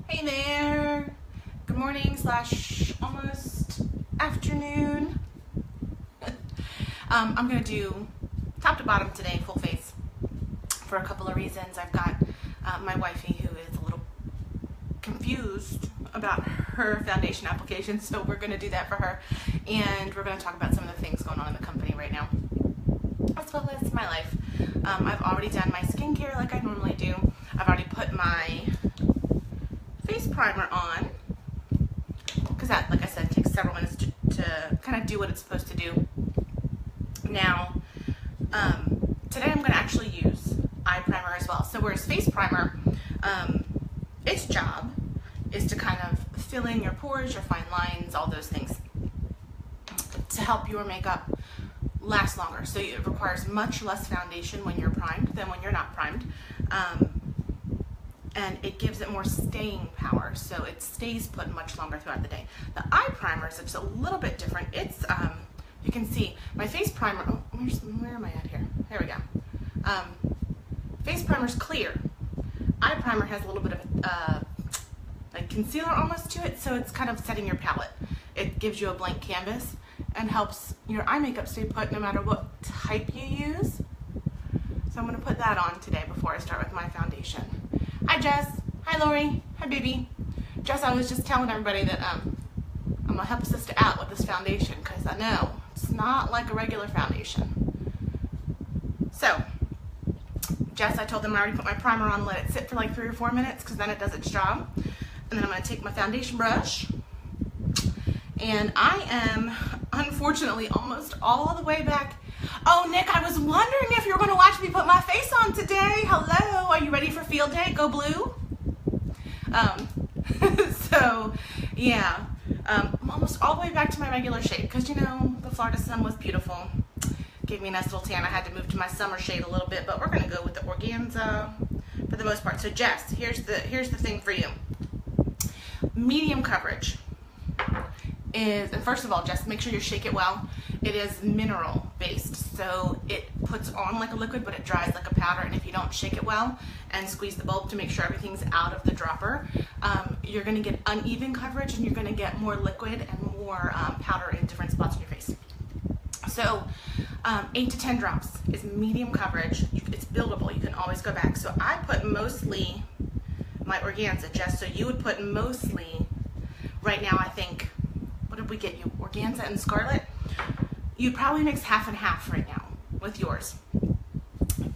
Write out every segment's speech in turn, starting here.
Hey there. Good morning slash almost afternoon. I'm going to do top to bottom today, full face, for a couple of reasons. I've got my wifey who is a little confused about her foundation application, so we're going to do that for her. And we're going to talk about some of the things going on in the company right now, as well as my life. I've already done my skincare like I normally do. I've already put my face primer on, because that, like I said, takes several minutes to kind of do what it's supposed to do. Now, today I'm going to actually use eye primer as well. So whereas face primer, its job is to kind of fill in your pores, your fine lines, all those things, to help your makeup last longer. So it requires much less foundation when you're primed than when you're not primed. And it gives it more staying power, so it stays put much longer throughout the day. The eye primer is just a little bit different. It's, you can see, my face primer, oh, where am I at here? There we go. Face primer's clear. Eye primer has a little bit of like concealer almost to it, so it's kind of setting your palette. It gives you a blank canvas and helps your eye makeup stay put no matter what type you use. So I'm going to put that on today before I start with my foundation. Hi Jess. Hi Lori. Hi baby. Jess, I was just telling everybody that I'm going to help a sister out with this foundation because I know it's not like a regular foundation. So, Jess, I told them I already put my primer on, let it sit for like 3 or 4 minutes because then it does its job. And then I'm going to take my foundation brush, and I am unfortunately almost all the way back. Oh, Nick, I was wondering if you were going to watch me put my face on today. Hello, are you ready for field day? Go blue. So, yeah, I'm almost all the way back to my regular shade because, you know, the Florida sun was beautiful. Gave me a nice little tan. I had to move to my summer shade a little bit, but we're going to go with the organza for the most part. So, Jess, here's the thing for you. Medium coverage is, and first of all, just make sure you shake it well. It is mineral based, so it puts on like a liquid, but it dries like a powder. And if you don't shake it well and squeeze the bulb to make sure everything's out of the dropper, you're going to get uneven coverage, and you're going to get more liquid and more powder in different spots in your face. So 8 to 10 drops is medium coverage. It's buildable. You can always go back. So I put mostly my organza, Jess. So you would put mostly, right now I think, what did we get you? Organza and Scarlet? You'd probably mix half and half right now with yours.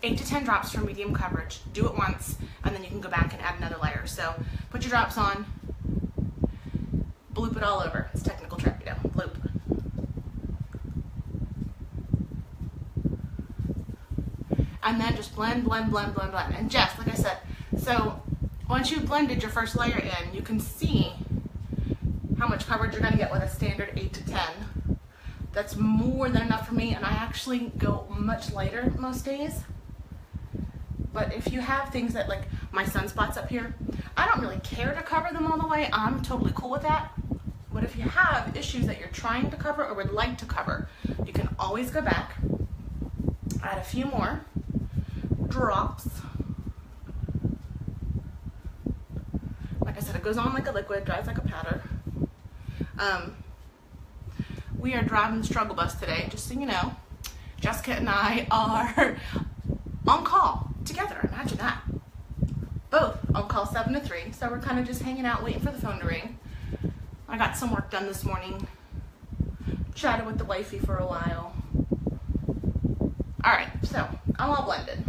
8 to 10 drops for medium coverage. Do it once, and then you can go back and add another layer. So put your drops on, bloop it all over. It's technical term, you know, bloop. And then just blend, blend, blend, blend, blend. And Jess, like I said, so once you've blended your first layer in, you can see how much coverage you're going to get with a standard 8 to 10. That's more than enough for me, and I actually go much lighter most days. But if you have things that, like my sunspots up here, I don't really care to cover them all the way. I'm totally cool with that. But if you have issues that you're trying to cover or would like to cover, you can always go back, add a few more drops. Like I said, it goes on like a liquid, dries like a powder. We are driving the struggle bus today, just so you know. Jessica and I are on call together. Imagine that. Both on call 7 to 3, so we're kind of just hanging out waiting for the phone to ring. I got some work done this morning. Chatted with the wifey for a while. Alright, so I'm all blended.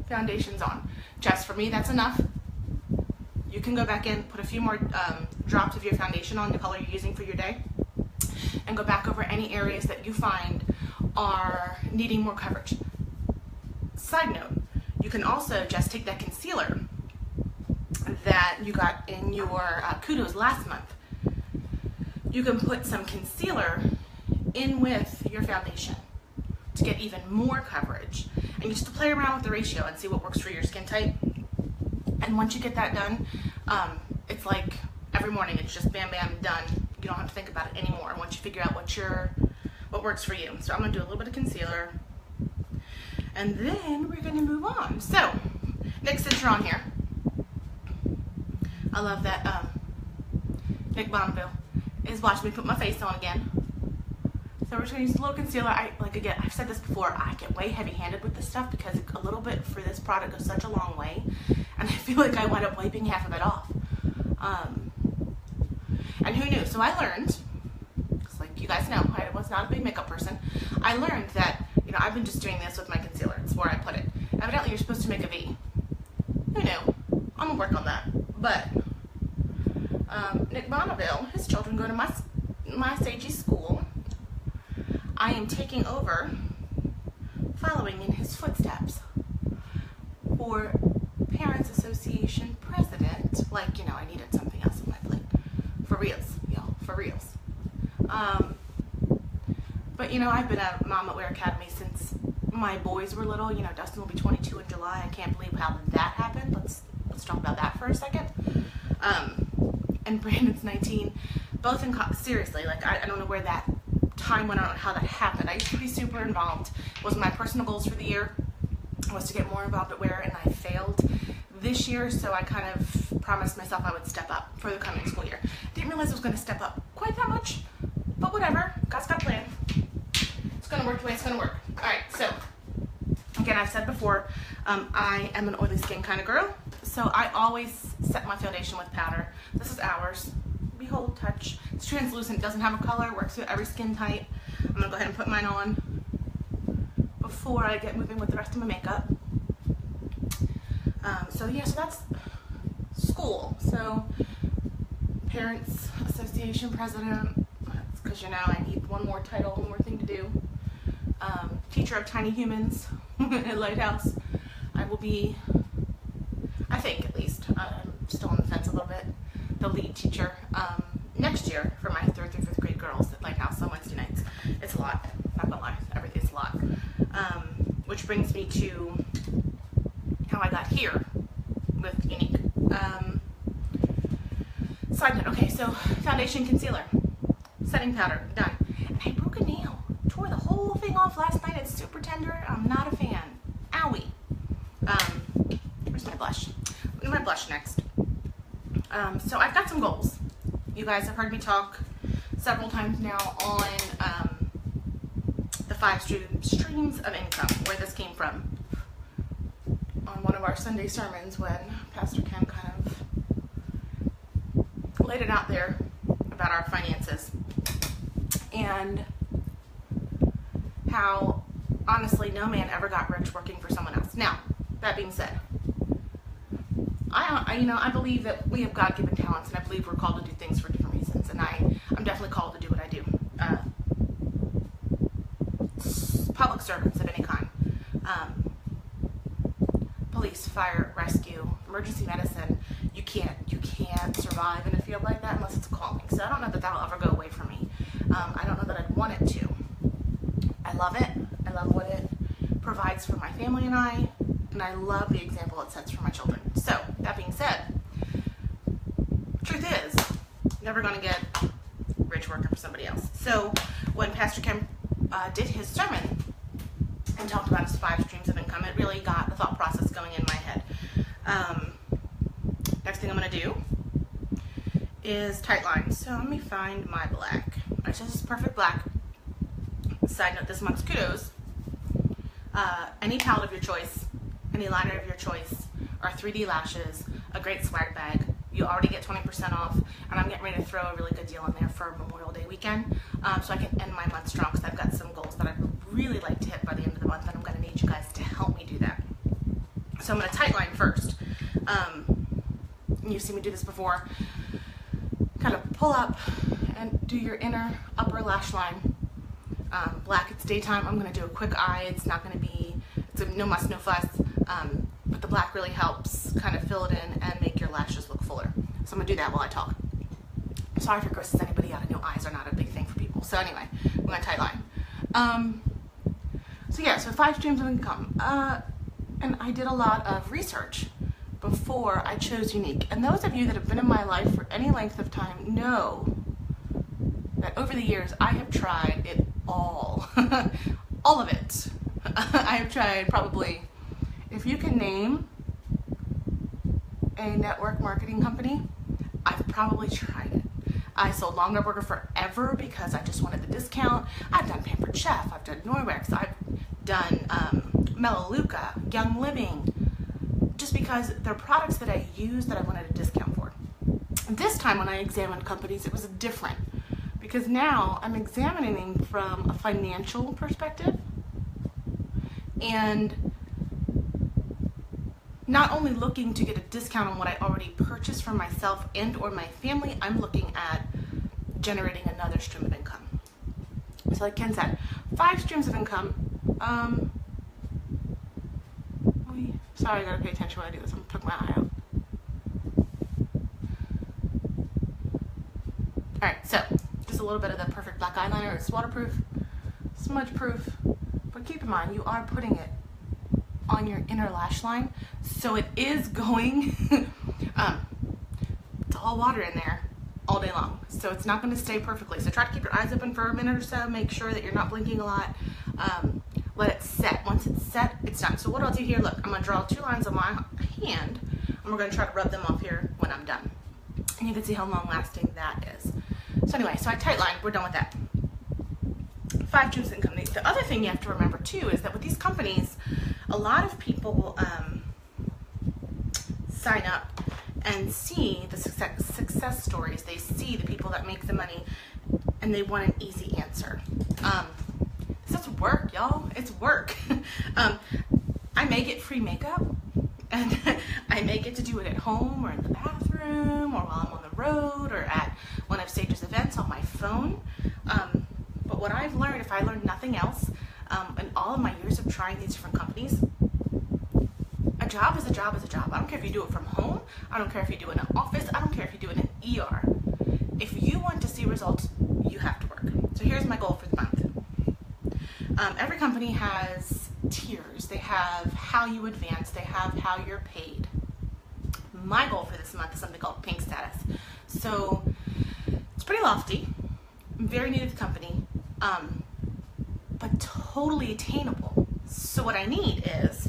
Foundation's on. Jess, for me, that's enough. You can go back in, put a few more drops of your foundation on, the color you're using for your day, and go back over any areas that you find are needing more coverage. Side note, you can also just take that concealer that you got in your Kudos last month. You can put some concealer in with your foundation to get even more coverage, and just to play around with the ratio and see what works for your skin type. And once you get that done, it's like every morning it's just bam bam done. You don't have to think about it anymore once you figure out what works for you. So I'm going to do a little bit of concealer, and then we're going to move on. So next, since you're on here, I love that Nick Bonneville is watching me put my face on again. So we're just going to use a little concealer. Again, I've said this before, I get way heavy-handed with this stuff because a little bit for this product goes such a long way, and I feel like I wind up wiping half of it off. And who knew? So I learned, because like you guys know, I was not a big makeup person. I learned that, you know, I've been just doing this with my concealer. It's where I put it. Evidently, you're supposed to make a V. Who knew? I'm going to work on that. But Nick Bonneville, his children go to my Sagey school. I am taking over, following in his footsteps, for Parents Association president. Like, you know, I needed something else on my plate. For reals, y'all, for reals. But, you know, I've been a mom at Ware Academy since my boys were little. You know, Dustin will be 22 in July. I can't believe how that happened. Let's talk about that for a second. And Brandon's 19. Both in, seriously, like, I don't know where that time went on, how that happened. I used to be super involved. It was my personal goals for the year was to get more involved at Ware, and I failed this year, so I kind of promised myself I would step up for the coming school year. Didn't realize I was going to step up quite that much, but whatever. God's got a plan. It's going to work the way it's going to work. Alright, so again, I've said before, I am an oily skin kind of girl, so I always set my foundation with powder. This is ours. Behold Touch. It's translucent, doesn't have a color, works with every skin type. I'm going to go ahead and put mine on before I get moving with the rest of my makeup. So yeah, so that's school. So Parents Association president, because you know I need one more title, one more thing to do. Teacher of Tiny Humans at Lighthouse. I will be, I think at least, I'm still on the fence a little bit, the lead teacher next year for my 3rd through 5th grade girls at Lighthouse on Wednesday nights. It's a lot, not gonna lie, everything's a lot. Which brings me to how I got here with Younique. Side note, okay, so foundation, concealer, setting powder, done. And I broke a nail, tore the whole thing off last night. It's super tender. I'm not a fan. Owie. Where's my blush? I'm gonna my blush next. So I've got some goals. You guys have heard me talk several times now on the 5 streams of income, where this came from. On one of our Sunday sermons when Pastor Ken kind of laid it out there about our finances and how honestly no man ever got rich working for someone else. Now, that being said, I believe that we have God-given talents, and I believe we're called to do things for different reasons, and I'm definitely called to do what I do. Public servants of any kind. Police, fire, rescue, emergency medicine. You can't survive in a field like that unless it's a calling. So I don't know that that'll ever go away from me. I don't know that I'd want it to. I love it. I love what it provides for my family and I love the example it sets for my children. So, that being said, truth is, never going to get rich working for somebody else. So, when Pastor Ken did his sermon and talked about his 5 streams of income, it really got the thought process going in my head. Next thing I'm going to do is tight lines. So, let me find my black. Alright, so this is perfect black. Side note, this month's kudos. Any palette of your choice, any liner of your choice, or 3D lashes, a great swag bag. You already get 20% off, and I'm getting ready to throw a really good deal in there for Memorial Day weekend, so I can end my month strong, because I've got some goals that I'd really like to hit by the end of the month, and I'm going to need you guys to help me do that. So I'm going to tight line first. You've seen me do this before. Kind of pull up and do your inner upper lash line. Black, it's daytime. I'm going to do a quick eye. It's not going to be, it's a no muss, no fuss, but the black really helps kind of fill it in and make your lashes look fuller. So I'm going to do that while I talk. Sorry if it grosses anybody out. I know eyes are not a big thing for people. So anyway, we're going to tight line. So yeah, so 5 streams of income. And I did a lot of research before I chose Younique. And those of you that have been in my life for any length of time know that over the years I have tried it all. All of it. I have tried probably, if you can name a network marketing company, I've probably tried it. I sold Long Rub Burger forever because I just wanted the discount. I've done Pampered Chef, I've done Norwex, I've done Melaleuca, Young Living, just because they're products that I use that I wanted a discount for. This time when I examined companies, it was different because now I'm examining from a financial perspective and not only looking to get a discount on what I already purchased for myself and or my family, I'm looking at generating another stream of income. So like Ken said, 5 streams of income. Sorry, I gotta pay attention when I do this. I'm putting my eye out. Alright, so just a little bit of the Perfect Black Eyeliner. It's waterproof, smudge proof, but keep in mind you are putting it on your inner lash line, so it is going it's all water in there all day long, so it's not going to stay perfectly. So try to keep your eyes open for a minute or so, make sure that you're not blinking a lot, let it set. Once it's set, it's done. So what I'll do here, look, I'm going to draw 2 lines on my hand and we're going to try to rub them off here when I'm done, and you can see how long lasting that is. So anyway, so I tight line, we're done with that. 5 streams of income. The other thing you have to remember too is that with these companies, a lot of people sign up and see the success stories. They see the people that make the money and they want an easy answer. This is work, y'all. It's work. I may get free makeup and I may get to do it at home or in the bathroom or while I'm on the road or at one of Sage's events on my phone. But what I've learned, if I learned nothing else, in all of my years of trying these different companies, a job is a job is a job. I don't care if you do it from home. I don't care if you do it in an office. I don't care if you do it in an ER. If you want to see results, you have to work. So here's my goal for the month. Every company has tiers. They have how you advance. They have how you're paid. My goal for this month is something called Pink Status. So it's pretty lofty. I'm very new to the company. But totally attainable. So what I need is,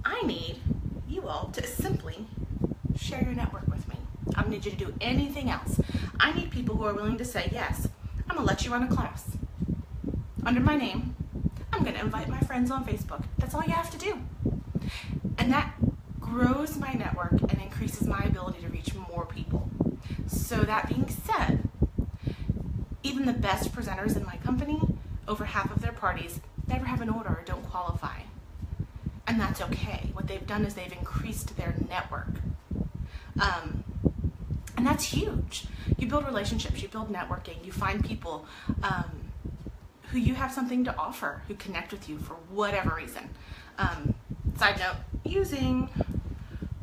I need you all to simply share your network with me. I don't need you to do anything else. I need people who are willing to say, yes, I'm gonna let you run a class under my name. I'm gonna invite my friends on Facebook. That's all you have to do. And that grows my network and increases my ability to reach more people. So that being said, even the best presenters in my company, over half of their parties never have an order or don't qualify. And that's okay. What they've done is they've increased their network. And that's huge. You build relationships, you build networking, you find people who you have something to offer, who connect with you for whatever reason. Side note, using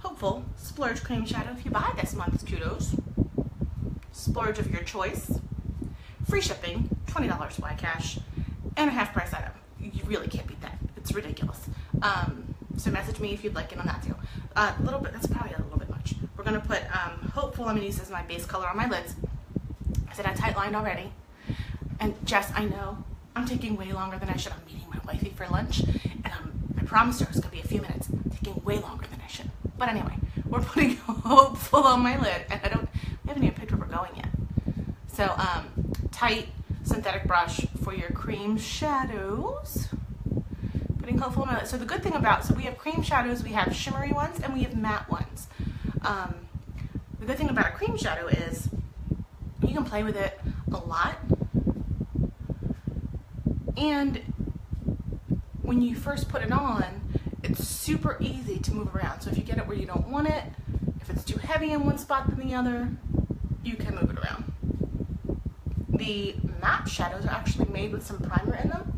Hopeful Splurge Cream Shadow. If you buy this month's kudos, splurge of your choice, free shipping, $20 by cash, and a half price item. You really can't beat that. It's ridiculous. So message me if you'd like it on that too. A little bit, that's probably a little bit much. We're gonna put Hopeful, I'm gonna use as my base color on my lids. I said I tight lined already. And Jess, I know I'm taking way longer than I should. I'm meeting my wifey for lunch, and I promised her it's gonna be a few minutes. I'm taking way longer than I should. But anyway, we're putting Hopeful on my lid, and we haven't even picked where we're going yet. So tight synthetic brush for your cream shadows. Putting Hopeful on my lid. So the good thing about, so we have cream shadows, we have shimmery ones, and we have matte ones. The good thing about a cream shadow is you can play with it a lot. And when you first put it on, it's super easy to move around. So if you get it where you don't want it, if it's too heavy in one spot than the other, you can move it around. The matte shadows are actually made with some primer in them.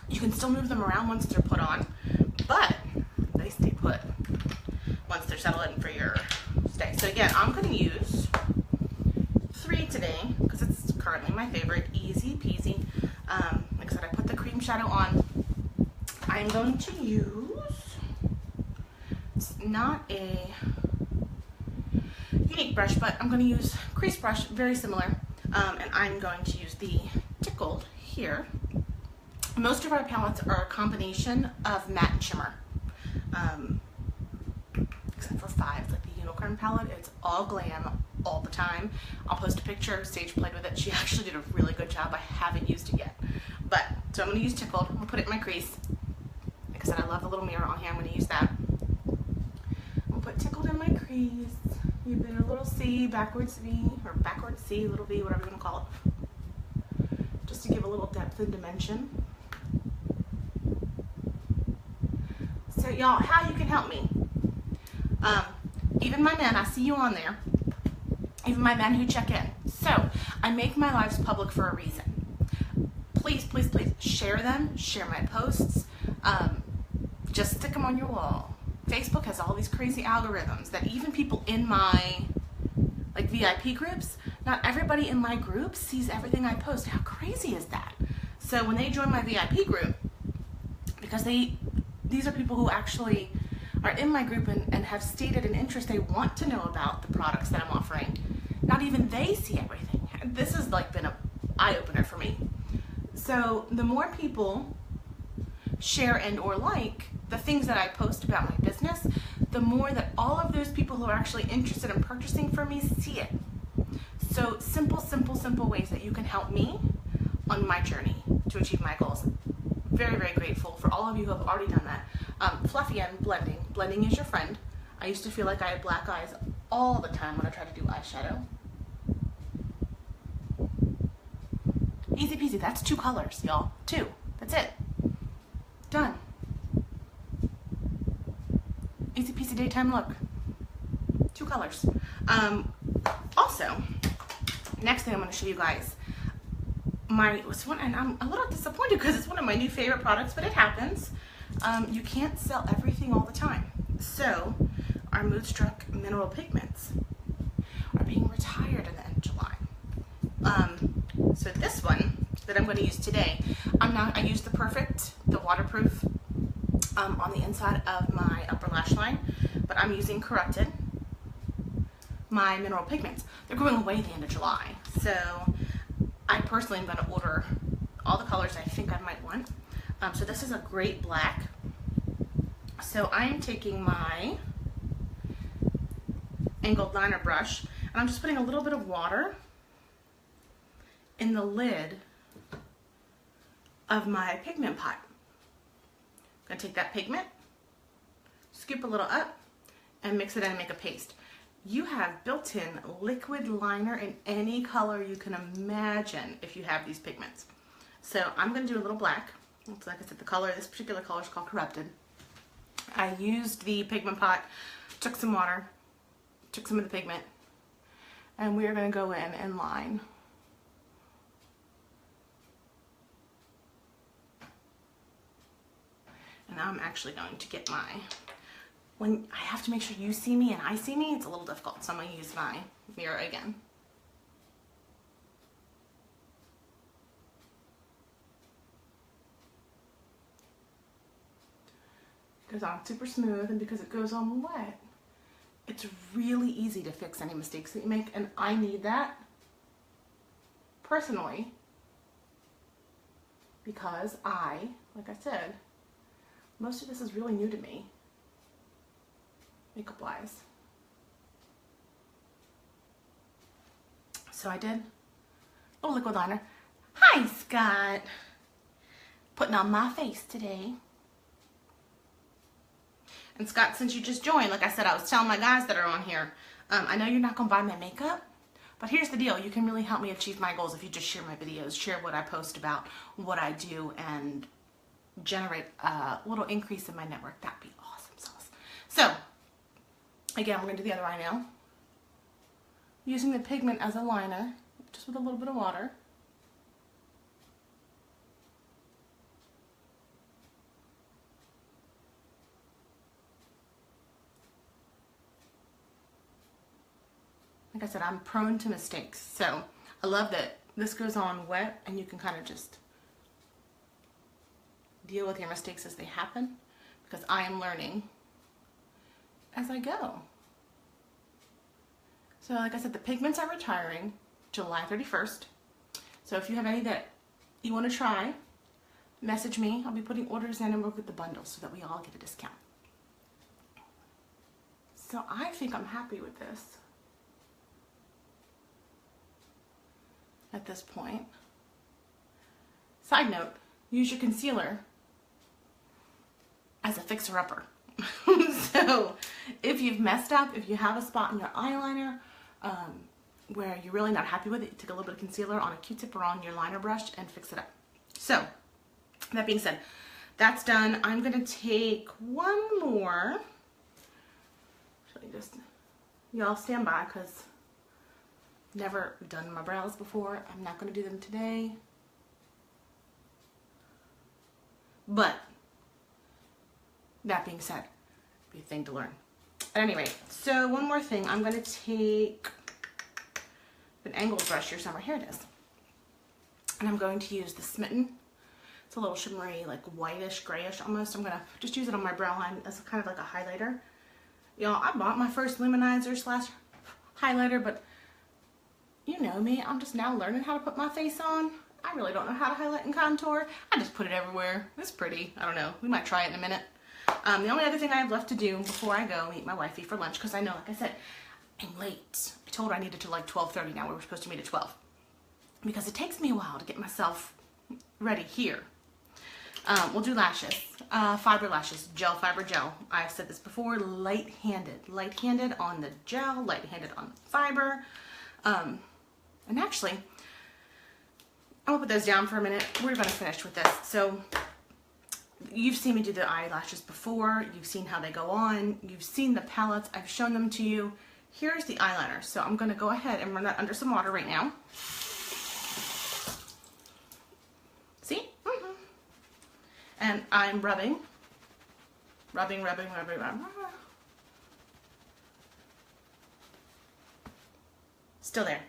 You can still move them around once they're put on, but they stay put once they're settled in for your stay. So again, I'm going to use 3 today because it's currently my favorite. Easy peasy. Like I said, I put the cream shadow on. I'm going to use, it's not a unique brush, but I'm going to use crease brush, very similar, and I'm going to use the Tickled here. Most of our palettes are a combination of matte and shimmer, except for 5, like the Creme palette. It's all glam all the time. I'll post a picture. Sage played with it. She actually did a really good job. I haven't used it yet. But, so I'm going to use Tickled. I'm going to put it in my crease. Like I said, I love the little mirror on here. I'm going to use that. I'll put Tickled in my crease. You've been a little C, backwards V, or backwards C, little V, whatever you want to call it. Just to give a little depth and dimension. So y'all, how you can help me. Even my men, I see you on there. Even my men who check in. So, I make my lives public for a reason. Please, please, please share them. Share my posts. Just stick them on your wall. Facebook has all these crazy algorithms that even people in my like VIP groups, not everybody in my group sees everything I post. How crazy is that? So when they join my VIP group, because these are people who actually are in my group and have stated an interest, they want to know about the products that I'm offering. Not even they see everything. This has like been an eye-opener for me. So the more people share and or like the things that I post about my business, the more that all of those people who are actually interested in purchasing from me see it. So simple, simple, simple ways that you can help me on my journey to achieve my goals. Very, very grateful for all of you who have already done that. Fluffy and blending. Blending is your friend. I used to feel like I had black eyes all the time when I tried to do eyeshadow. Easy peasy. That's 2 colors, y'all. 2. That's it. Done. Easy peasy daytime look. 2 colors. Also, next thing I'm going to show you guys. And I'm a little disappointed because it's one of my new favorite products, but it happens. You can't sell everything all the time. So, our Moodstruck mineral pigments are being retired at the end of July. So this one that I'm going to use today, I used the waterproof on the inside of my upper lash line, but I'm using Corrupted, my mineral pigments. They're going away at the end of July. So I personally am going to order all the colors I think I might want. So this is a great black. So I am taking my angled liner brush and I'm just putting a little bit of water in the lid of my pigment pot. I'm going to take that pigment, scoop a little up, and mix it in and make a paste. You have built-in liquid liner in any color you can imagine if you have these pigments. So I'm going to do a little black. It's like I said, this particular color is called Corrupted. I used the pigment pot, took some water, took some of the pigment, and we are going to go in and line. And now I'm actually going to get when I have to make sure you see me and I see me, it's a little difficult, so I'm going to use my mirror again. It goes on super smooth, and because it goes on wet, it's really easy to fix any mistakes that you make, and I need that personally because like I said, most of this is really new to me, makeup wise. So I did a liquid liner. Hi, Scott. Putting on my face today. And Scott, since you just joined, like I said, I was telling my guys that are on here, I know you're not going to buy my makeup, but here's the deal. You can really help me achieve my goals if you just share my videos, share what I post about, what I do, and generate a little increase in my network. That'd be awesome sauce. So, again, we're going to do the other eye now. Using the pigment as a liner, just with a little bit of water. Like I said, I'm prone to mistakes, so I love that this goes on wet and you can kind of just deal with your mistakes as they happen, because I am learning as I go. So like I said, the pigments are retiring July 31st. So if you have any that you want to try, message me. I'll be putting orders in and work with the bundles so that we all get a discount. So I think I'm happy with this at this point. Side note, use your concealer as a fixer-upper. So if you've messed up, if you have a spot in your eyeliner where you're really not happy with it, take a little bit of concealer on a Q-tip or on your liner brush and fix it up. So that being said, that's done. I'm gonna take one more. Just, y'all stand by because I've never done my brows before. I'm not gonna do them today. But that being said, be a thing to learn. At any rate, so one more thing. I'm going to take an angled brush here somewhere. Here it is. And I'm going to use the Smitten. It's a little shimmery, like whitish, grayish almost. I'm going to just use it on my brow line as kind of like a highlighter. Y'all, I bought my first luminizer / highlighter, but you know me. I'm just now learning how to put my face on. I really don't know how to highlight and contour. I just put it everywhere. It's pretty. I don't know. We might try it in a minute. The only other thing I have left to do before I go meet my wifey for lunch, because I know, like I said, I'm late. I told her I needed to like 12:30 now. We were supposed to meet at 12. Because it takes me a while to get myself ready here. We'll do lashes. Fiber lashes. Gel fiber gel. I've said this before. Light-handed. Light-handed on the gel. Light-handed on the fiber. And actually, I'm gonna put those down for a minute. We're gonna finish with this. So you've seen me do the eyelashes before. You've seen how they go on. You've seen the palettes. I've shown them to you. Here's the eyeliner. So I'm gonna go ahead and run that under some water right now. See? And I'm rubbing. Rubbing. Still there.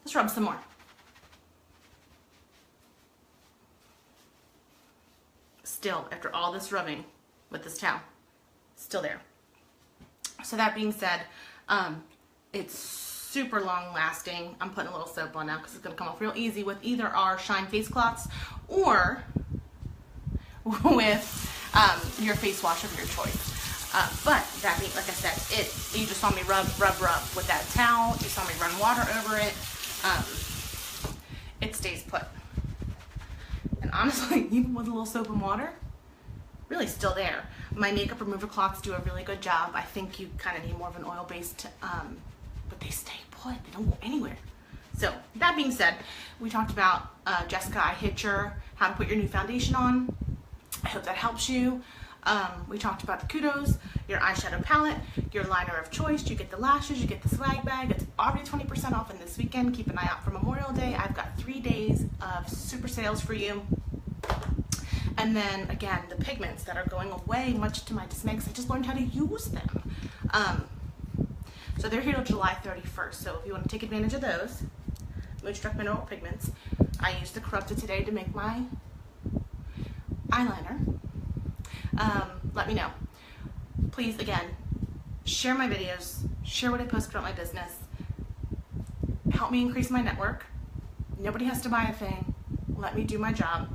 Let's rub some more. Still, after all this rubbing with this towel, still there. So that being said, it's super long lasting. I'm putting a little soap on now because it's going to come off real easy with either our Shine face cloths or with your face wash of your choice. But that being, like I said, you just saw me rub with that towel. You saw me run water over it. It stays put. And honestly, even with a little soap and water, really still there. My makeup remover cloths do a really good job. I think you kind of need more of an oil-based, but they stay put. They don't go anywhere. So that being said, we talked about Jessica Eye Hitcher, how to put your new foundation on. I hope that helps you. We talked about the Kudos, your eyeshadow palette, your liner of choice. You get the lashes, you get the swag bag. It's already 20% off in this weekend. Keep an eye out for Memorial Day. I've got 3 days of super sales for you. And then again, the pigments that are going away, much to my dismay, because I just learned how to use them. So they're here till July 31st. So if you want to take advantage of those, Moonstruck Mineral Pigments. I used the Corrupted today to make my eyeliner. Let me know. Please, again, share my videos, share what I post about my business, help me increase my network. Nobody has to buy a thing. Let me do my job.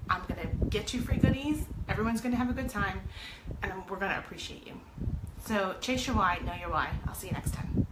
I'm going to get you free goodies. Everyone's going to have a good time, and we're going to appreciate you. So chase your why, know your why. I'll see you next time.